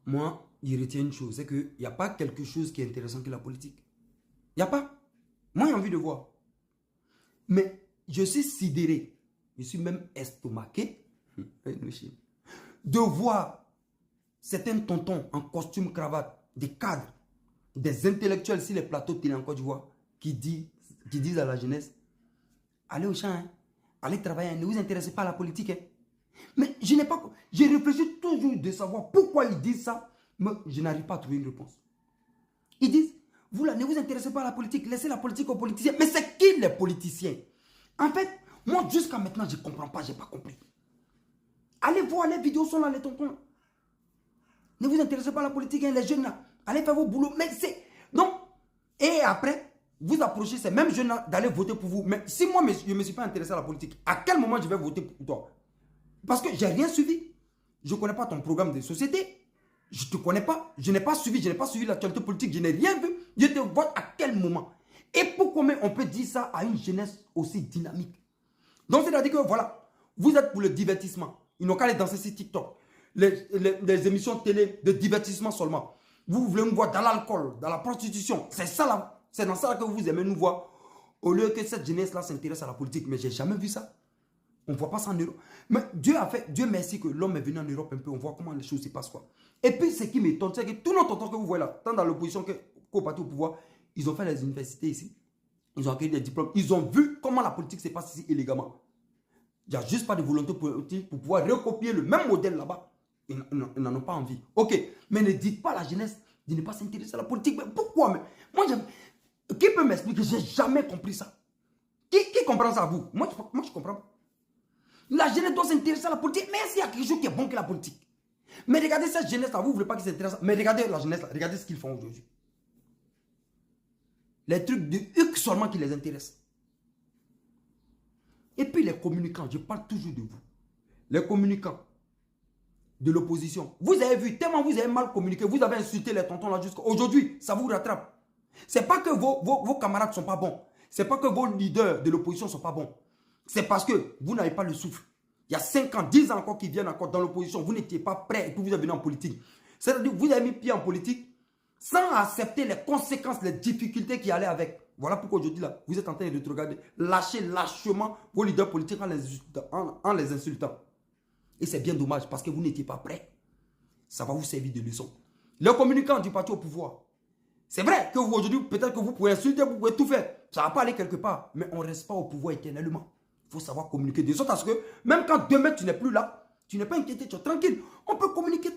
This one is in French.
moi, il retient une chose, c'est qu'il n'y a pas quelque chose qui est intéressant que la politique. Il n'y a pas. Moi, j'ai envie de voir. Mais je suis sidéré, je suis même estomaqué de voir certains tontons en costume cravate, des cadres, des intellectuels sur les plateaux de télé en Côte d'Ivoire qui disent à la jeunesse, allez au champ, hein, allez travailler, hein, ne vous intéressez pas à la politique. Hein. Mais je n'ai pas... J'ai réfléchi toujours de savoir pourquoi ils disent ça, mais je n'arrive pas à trouver une réponse. Ils disent, vous là, ne vous intéressez pas à la politique, laissez la politique aux politiciens. Mais c'est qui les politiciens? En fait, moi jusqu'à maintenant, je ne comprends pas, je n'ai pas compris. Allez voir les vidéos sont là, les tontons. Ne vous intéressez pas à la politique, hein, les jeunes là. Allez faire vos boulots. Mais c'est... Donc, et après, vous approchez ces mêmes jeunes là d'aller voter pour vous. Mais si moi, je ne me suis pas intéressé à la politique, à quel moment je vais voter pour toi? Parce que je n'ai rien suivi. Je ne connais pas ton programme de société. Je ne te connais pas. Je n'ai pas suivi l'actualité politique. Je n'ai rien vu. Je te vote à quel moment? Et pourquoi on peut dire ça à une jeunesse aussi dynamique? Donc, c'est-à-dire que voilà, vous êtes pour le divertissement. Ils n'ont qu'à aller danser sur TikTok. Les émissions télé de divertissement seulement. Vous voulez nous voir dans l'alcool, dans la prostitution. C'est ça là. C'est dans ça que vous aimez nous voir. Au lieu que cette jeunesse-là s'intéresse à la politique. Mais je n'ai jamais vu ça. On ne voit pas ça en Europe. Mais Dieu a fait, Dieu merci que l'homme est venu en Europe un peu. On voit comment les choses se passent quoi. Et puis ce qui m'étonne, c'est que tous nos tontons que vous voyez là, tant dans l'opposition qu'au parti au pouvoir, ils ont fait les universités ici. Ils ont acquis des diplômes. Ils ont vu comment la politique se passe ici élégamment. Il n'y a juste pas de volonté politique pour pouvoir recopier le même modèle là-bas. Ils n'en ont pas envie. Ok, mais ne dites pas à la jeunesse de ne pas s'intéresser à la politique. Mais pourquoi? Mais moi, qui peut m'expliquer? Je n'ai jamais compris ça. Qui comprend ça à vous? Moi, je comprends pas. La jeunesse doit s'intéresser à la politique. Mais s'il y a quelque chose qui est bon que la politique. Mais regardez cette jeunesse-là, vous ne voulez pas qu'ils s'intéressent. Mais regardez la jeunesse-là, regardez ce qu'ils font aujourd'hui. Les trucs de Huck seulement qui les intéressent. Et puis les communicants, je parle toujours de vous. Les communicants de l'opposition. Vous avez vu, tellement vous avez mal communiqué, vous avez insulté les tontons là jusqu'à aujourd'hui, ça vous rattrape. C'est pas que vos camarades ne sont pas bons. C'est pas que vos leaders de l'opposition ne sont pas bons. C'est parce que vous n'avez pas le souffle. Il y a 5 ans, 10 ans encore qui viennent encore dans l'opposition. Vous n'étiez pas prêts et puis vous êtes venu en politique. C'est-à-dire que vous avez mis pied en politique sans accepter les conséquences, les difficultés qui allaient avec. Voilà pourquoi aujourd'hui, là, vous êtes en train de regarder, lâcher lâchement vos leaders politiques en les insultant. Et c'est bien dommage parce que vous n'étiez pas prêts. Ça va vous servir de leçon. Les communicants du parti au pouvoir. C'est vrai que aujourd'hui, peut-être que vous pouvez insulter, vous pouvez tout faire. Ça ne va pas aller quelque part. Mais on ne reste pas au pouvoir éternellement. Il faut savoir communiquer de sorte à ce que, même quand demain tu n'es plus là, tu n'es pas inquiété, tu es tranquille. On peut communiquer